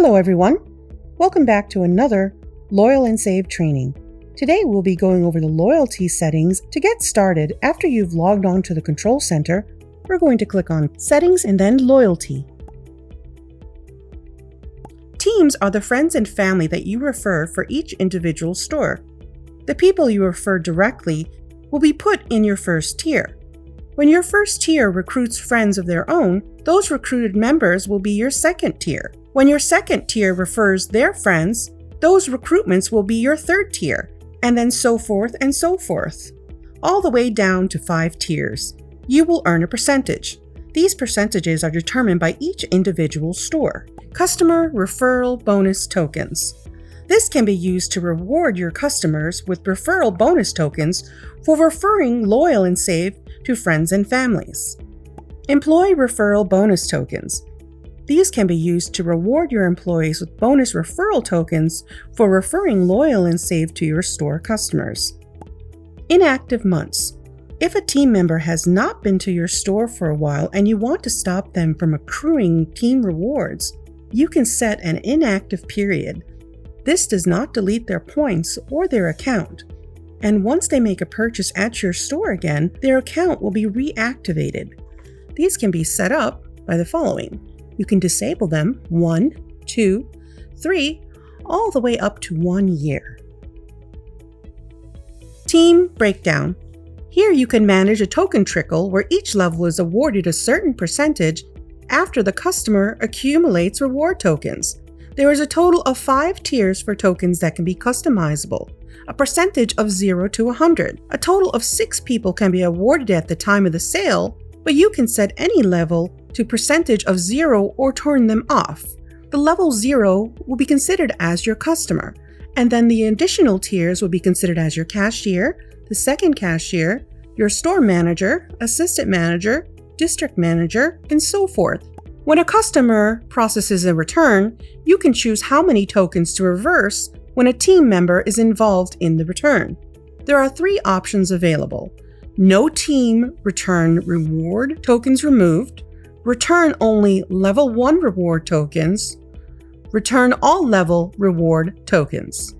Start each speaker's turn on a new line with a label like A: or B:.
A: Hello everyone, welcome back to another Loyal and Save training. Today we'll be going over the loyalty settings. To get started, after you've logged on to the control center, we're going to click on Settings and then Loyalty. Teams are the friends and family that you refer for each individual store. The people you refer directly will be put in your first tier. When your first tier recruits friends of their own, those recruited members will be your second tier. When your second tier refers their friends, those recruitments will be your third tier, and then so forth and so forth, all the way down to 5 tiers. You will earn a percentage. These percentages are determined by each individual store. Customer referral bonus tokens. This can be used to reward your customers with referral bonus tokens for referring Loyal and Save to friends and families. Employee referral bonus tokens. These can be used to reward your employees with bonus referral tokens for referring Loyal and Save to your store customers. Inactive months. If a team member has not been to your store for a while and you want to stop them from accruing team rewards, you can set an inactive period. This does not delete their points or their account, and once they make a purchase at your store again, their account will be reactivated. These can be set up by the following. You can disable them 1, 2, 3, all the way up to 1 year. Team breakdown. Here you can manage a token trickle where each level is awarded a certain percentage after the customer accumulates reward tokens. There is a total of 5 tiers for tokens that can be customizable, a percentage of 0 to 100. A total of 6 people can be awarded at the time of the sale, but you can set any level to percentage of 0 or turn them off. The level 0 will be considered as your customer, and then the additional tiers will be considered as your cashier, the second cashier, your store manager, assistant manager, district manager, and so forth. When a customer processes a return, you can choose how many tokens to reverse when a team member is involved in the return. There are 3 options available: no team return reward tokens removed, return only level 1 reward tokens, return all level reward tokens.